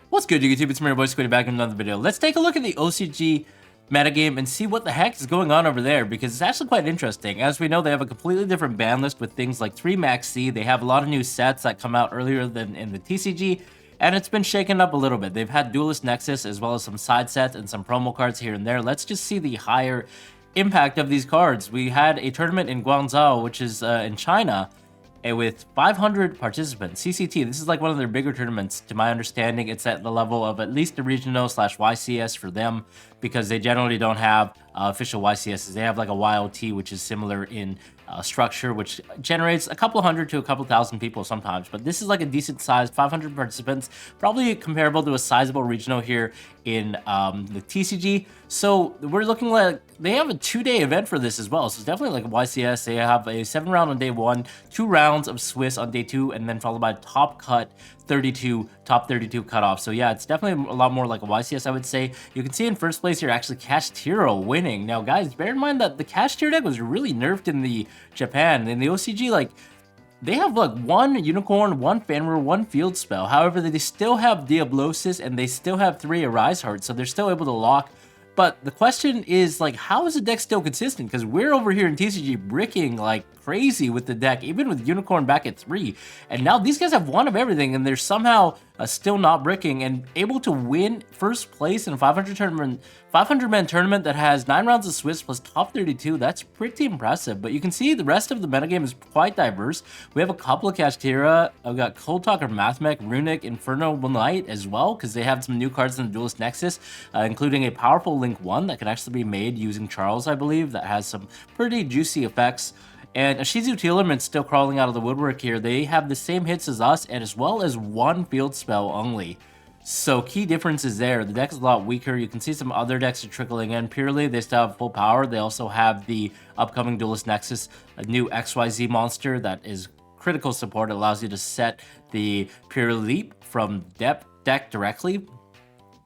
What's good, YouTube? It's me, your boy Squiddy, back in another video. Let's take a look at the OCG metagame and see what the heck is going on over there, because it's actually quite interesting. As we know, they have a completely different ban list with things like 3 Max C. They have a lot of new sets that come out earlier than in the TCG, and it's been shaken up a little bit. They've had Duelist Nexus as well as some side sets and some promo cards here and there. Let's just see the higher impact of these cards. We had a tournament in Guangzhou, which is in China, with 500 participants. CCT, this is like one of their bigger tournaments. To my understanding, it's at the level of at least the regional / YCS for them, because they generally don't have official YCSs. They have like a YOT, which is similar in structure, which generates a couple hundred to a couple thousand people sometimes. But this is like a decent size, 500 participants, probably comparable to a sizable regional here in the TCG. So we're looking like they have a 2-day event for this as well. So it's definitely like a YCS. They have a 7-round on day 1, 2 rounds of Swiss on day 2, and then followed by top 32 cutoff. So yeah, it's definitely a lot more like a YCS, I would say. You can see in first place here actually KASHTIRA winning. Now guys, bear in mind that the KASHTIRA deck was really nerfed in the Japan. In the OCG, like, they have like 1 Unicorn, 1 Fenrir, 1 Field Spell. However, they still have Diablosis and they still have 3 Arise Hearts, so they're still able to lock. But the question is, like, how is the deck still consistent? Because we're over here in TCG bricking like crazy with the deck, even with Unicorn back at 3. And now these guys have 1 of everything, and they're somehow still not bricking and able to win first place in a 500-man tournament that has 9 rounds of Swiss plus top 32. That's pretty impressive. But you can see the rest of the metagame is quite diverse. We have a couple of KASHTIRA. I've got Cold Talker, MATHMECH, RUNICK, INFERNOBLE as well, because they have some new cards in the Duelist Nexus, including a powerful Link 1 that can actually be made using Charles, I believe, that has some pretty juicy effects. And ISHIZU TEARLAMENTS still crawling out of the woodwork here. They have the same hits as us, and as well as 1 field spell only. So key differences there. The deck is a lot weaker. You can see some other decks are trickling in. Purely, they still have full power. They also have the upcoming Duelist Nexus, a new XYZ monster that is critical support. It allows you to set the Pure Leap from deck directly.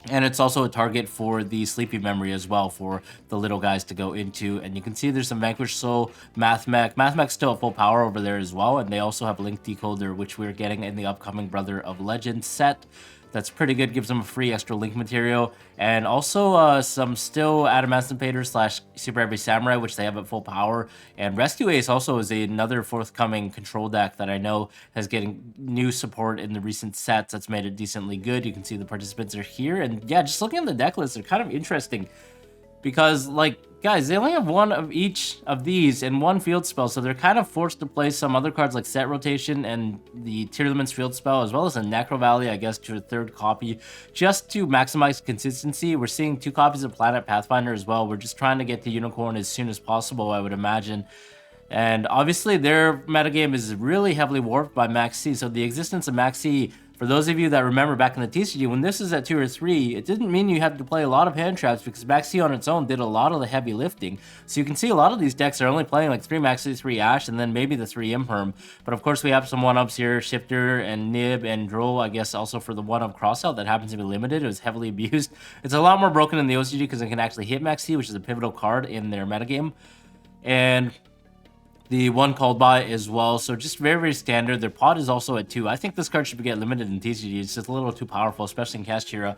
And it's also a target for the Sleepy Memory as well, for the little guys to go into. And you can see there's some Vanquish Soul, MATHMECH. MATHMECH's still at full power over there as well. And they also have Link Decoder, which we're getting in the upcoming Brother of Legend set. That's pretty good, gives them a free extra Link material. And also some still Adamantipator / Super Heavy Samurai, which they have at full power. And Rescue Ace also is another forthcoming control deck that I know has getting new support in the recent sets that's made it decently good. You can see the participants are here. And yeah, just looking at the deck list, they're kind of interesting. Because, like, guys, they only have 1 of each of these and 1 field spell, so they're kind of forced to play some other cards like Set Rotation and the Tearlaments field spell, as well as a Necro Valley, I guess, to a 3rd copy, just to maximize consistency. We're seeing 2 copies of Planet Pathfinder as well. We're just trying to get to Unicorn as soon as possible, I would imagine. And obviously, their metagame is really heavily warped by Max C, so the existence of Max C, for those of you that remember back in the TCG, when this is at 2 or 3, it didn't mean you had to play a lot of hand traps, because Max C on its own did a lot of the heavy lifting. So you can see a lot of these decks are only playing like 3 Max C, 3 Ash, and then maybe the 3 Imperm. But of course we have some 1-ups here, Shifter and Nib and Droll, I guess also for the 1-up Crossout that happens to be limited. It was heavily abused. It's a lot more broken in the OCG because it can actually hit Max C, which is a pivotal card in their metagame. And the 1 called by as well, so just very, very standard. Their pot is also at 2. I think this card should get limited in TCG. It's just a little too powerful, especially in KASHTIRA.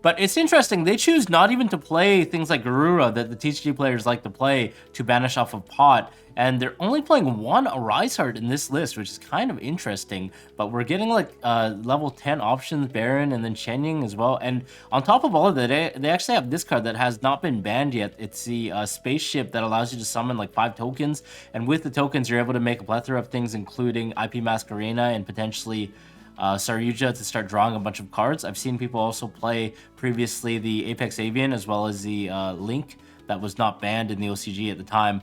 But it's interesting, they choose not even to play things like Garura that the TCG players like to play to banish off of pot, and they're only playing 1 Arise Heart in this list, which is kind of interesting. But we're getting like level 10 options, Baron, and then Shenying as well. And on top of all of that, they actually have this card that has not been banned yet. It's the spaceship that allows you to summon like 5 tokens, and with the tokens you're able to make a plethora of things, including IP Masquerena and potentially Saryuja to start drawing a bunch of cards. I've seen people also play previously the Apex Avian as well as the Link that was not banned in the OCG at the time.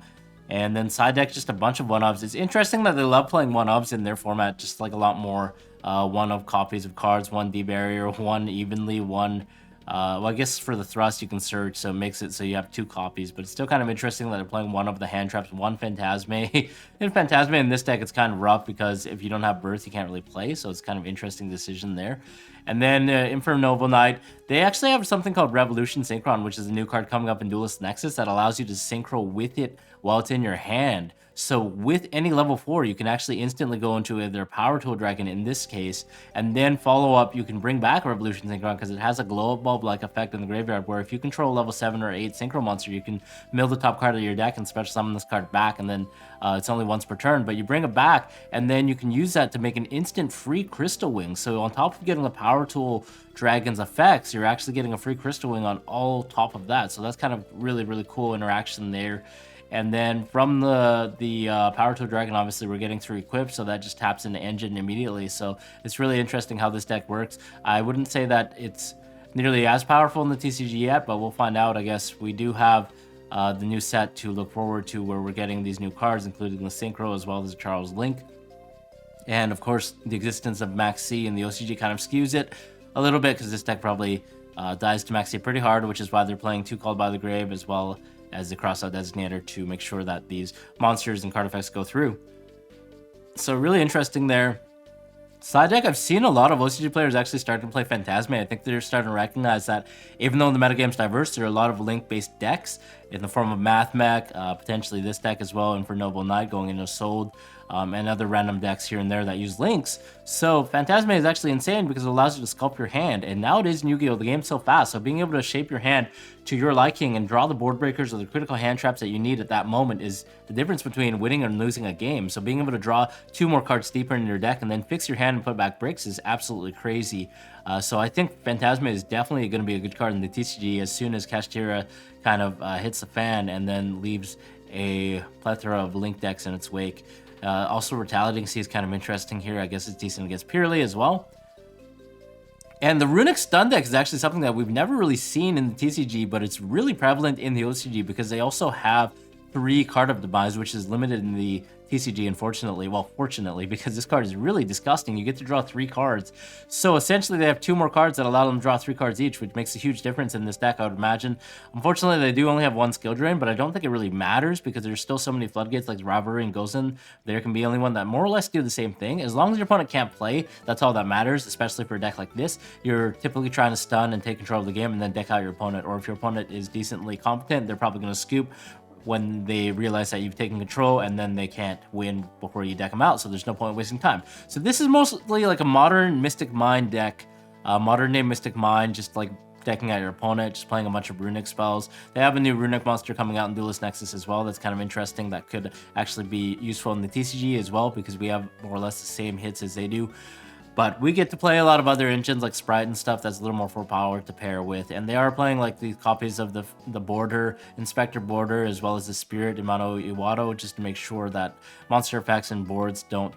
And then side deck, just a bunch of 1-ups. It's interesting that they love playing 1-ups in their format, just like a lot more 1-up copies of cards, 1 D-Barrier, 1 Evenly, 1... well, I guess for the thrust you can search, so it makes it so you have 2 copies, but it's still kind of interesting that they're playing 1 of the hand traps, 1 Phantasme. In Phantasme in this deck, it's kind of rough because if you don't have Birth, you can't really play, so it's kind of interesting decision there. And then INFERNOBLE, they actually have something called Revolution Synchron, which is a new card coming up in Duelist Nexus that allows you to synchro with it while it's in your hand. So with any level 4, you can actually instantly go into either Power Tool Dragon in this case, and then follow up, you can bring back Revolution Synchron because it has a glow bulb-like effect in the graveyard where if you control level 7 or 8 Synchro monster, you can mill the top card of your deck and special summon this card back, and then it's only once per turn, but you bring it back, and then you can use that to make an instant free Crystal Wing. So on top of getting the Power Tool Dragon's effects, you're actually getting a free Crystal Wing on all top of that. So that's kind of really, really cool interaction there. And then from the Power Tool Dragon, obviously we're getting 3 equipped, so that just taps into Engine immediately. So it's really interesting how this deck works. I wouldn't say that it's nearly as powerful in the TCG yet, but we'll find out. I guess we do have the new set to look forward to where we're getting these new cards, including the Synchro as well as the Charles Link. And of course, the existence of Max C in the OCG kind of skews it a little bit because this deck probably dies to Max C pretty hard, which is why they're playing 2 Called by the Grave as well as the Crossout Designator to make sure that these monsters and card effects go through. So really interesting there. Side deck, I've seen a lot of OCG players actually starting to play Phantasme. I think they're starting to recognize that even though the metagame's diverse, there are a lot of link-based decks in the form of MATHMECH, potentially this deck as well, INFERNOBLE Knight going into Sold, and other random decks here and there that use links. So Phantasme is actually insane because it allows you to sculpt your hand. And nowadays in Yu-Gi-Oh, the game's so fast, so being able to shape your hand to your liking and draw the board breakers or the critical hand traps that you need at that moment is the difference between winning and losing a game. So being able to draw 2 more cards deeper in your deck and then fix your hand and put back bricks is absolutely crazy. So I think Phantasme is definitely going to be a good card in the TCG as soon as KASHTIRA kind of hits the fan and then leaves a plethora of link decks in its wake. Also, Retaliating Sea is kind of interesting here. I guess it's decent against Purely as well. And the RUNICK stun deck is actually something that we've never really seen in the TCG, but it's really prevalent in the OCG because they also have 3 Card of Demise, which is limited in the TCG, unfortunately. Well, fortunately, because this card is really disgusting. You get to draw 3 cards. So essentially, they have 2 more cards that allow them to draw 3 cards each, which makes a huge difference in this deck, I would imagine. Unfortunately, they do only have 1 skill drain, but I don't think it really matters because there's still so many floodgates like Rivalry and Gozen. There can be only one that more or less do the same thing. As long as your opponent can't play, that's all that matters, especially for a deck like this. You're typically trying to stun and take control of the game and then deck out your opponent. Or if your opponent is decently competent, they're probably going to scoop when they realize that you've taken control, and then they can't win before you deck them out, so there's no point wasting time. So this is mostly like a modern Mystic Mind deck, modern day Mystic Mind, just like decking out your opponent, just playing a bunch of RUNICK spells. They have a new RUNICK monster coming out in Duelist Nexus as well. That's kind of interesting. That could actually be useful in the TCG as well because we have more or less the same hits as they do. But we get to play a lot of other engines like Sprite and stuff that's a little more full power to pair with. And they are playing like these copies of the Border, Inspector Border, as well as the Spirit Imano Iwado, just to make sure that monster effects and boards don't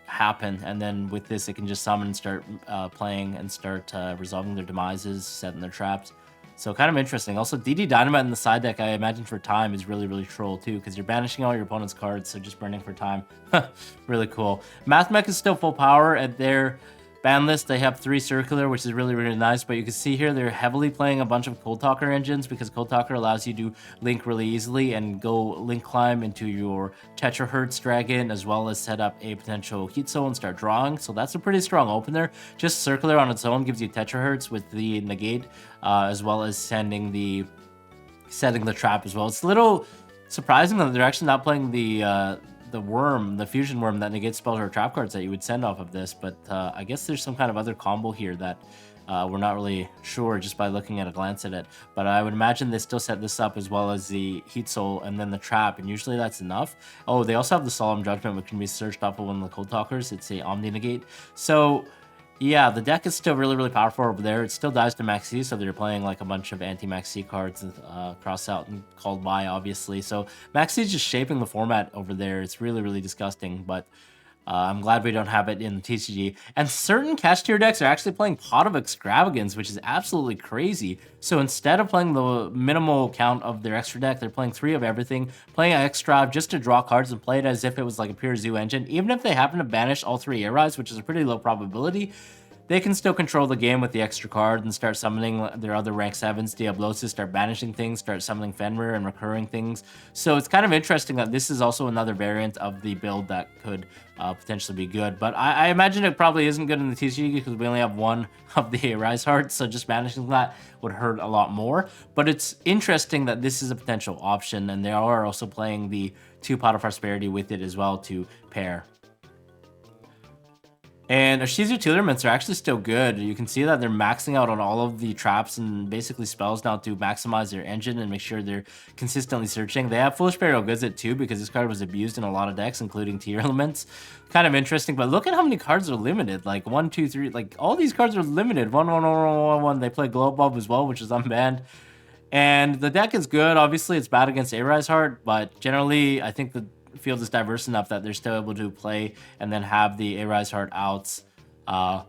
happen. And then with this, it can just summon and start playing and start resolving their demises, setting their traps. So kind of interesting. Also, DD Dynamite in the side deck, I imagine for time, is really, really troll too, because you're banishing all your opponent's cards, so just burning for time. Really cool. MATHMECH is still full power at their ban list. They have 3 circular, which is really, really nice, but you can see here they're heavily playing a bunch of Cold Talker engines because Cold Talker allows you to link really easily and go link climb into your Tetrahertz Dragon, as well as set up a potential Heat Soul and start drawing. So that's a pretty strong opener. Just circular on its own gives you Tetrahertz with the negate, as well as setting the trap as well. It's a little surprising that they're actually not playing the worm, the fusion worm that negates spells or trap cards that you would send off of this, but I guess there's some kind of other combo here that we're not really sure just by looking at a glance at it. But I would imagine they still set this up as well as the Heat Soul and then the trap, and usually that's enough. Oh, they also have the Solemn Judgment, which can be searched off of one of the Cold Talkers. It's a Omni Negate. So yeah, the deck is still really, really powerful over there. It still dies to Max C, so they're playing like a bunch of anti-Max C cards, cross out and called by, obviously. So Max C is just shaping the format over there. It's really, really disgusting, but I'm glad we don't have it in the TCG. And certain KASHTIRA decks are actually playing Pot of Extravagance, which is absolutely crazy. So instead of playing the minimal count of their extra deck, they're playing 3 of everything, playing Extrav just to draw cards and play it as if it was like a pure Zoo engine. Even if they happen to banish all 3 Air Rise, which is a pretty low probability, they can still control the game with the extra card and start summoning their other rank 7s, Diablosis, start banishing things, start summoning Fenrir and recurring things. So it's kind of interesting that this is also another variant of the build that could potentially be good. But I imagine it probably isn't good in the TCG because we only have one of the Rise Hearts, so just banishing that would hurt a lot more. But it's interesting that this is a potential option, and they are also playing the 2 Pot of Prosperity with it as well to pair. And ISHIZU TEARLAMENTS are actually still good. You can see that they're maxing out on all of the traps and basically spells now to maximize their engine and make sure they're consistently searching. They have Foolish Burial Visit too, because this card was abused in a lot of decks, including TEARLAMENTS. Kind of interesting, but look at how many cards are limited. Like 1, 2, 3, like all these cards are limited. 1, 1, 1, 1, 1, 1. They play Glow Bulb as well, which is unbanned. And the deck is good. Obviously, it's bad against A-Rise Heart, but generally, I think the field is diverse enough that they're still able to play and then have the A-Rise Heart outs. I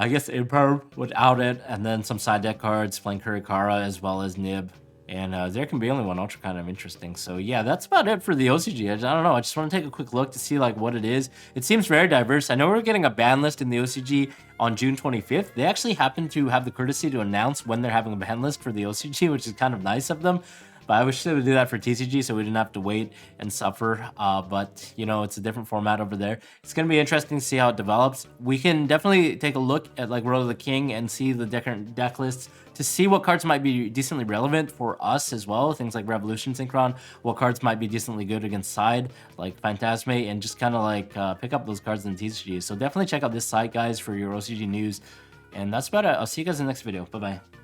guess Imperv without it, and then some side deck cards playing Kurikara as well as Nib. And there can be only one Ultra, kind of interesting. So yeah, that's about it for the OCG. I don't know. I just want to take a quick look to see like what it is. It seems very diverse. I know we're getting a ban list in the OCG on June 25th. They actually happen to have the courtesy to announce when they're having a ban list for the OCG, which is kind of nice of them. But I wish they would do that for TCG so we didn't have to wait and suffer. But, you know, it's a different format over there. It's going to be interesting to see how it develops. We can definitely take a look at, like, Road of the King and see the different deck lists to see what cards might be decently relevant for us as well. Things like Revolution Synchron, what cards might be decently good against side, like Phantasme, and just kind of, like, pick up those cards in TCG. So definitely check out this site, guys, for your OCG news. And that's about it. I'll see you guys in the next video. Bye-bye.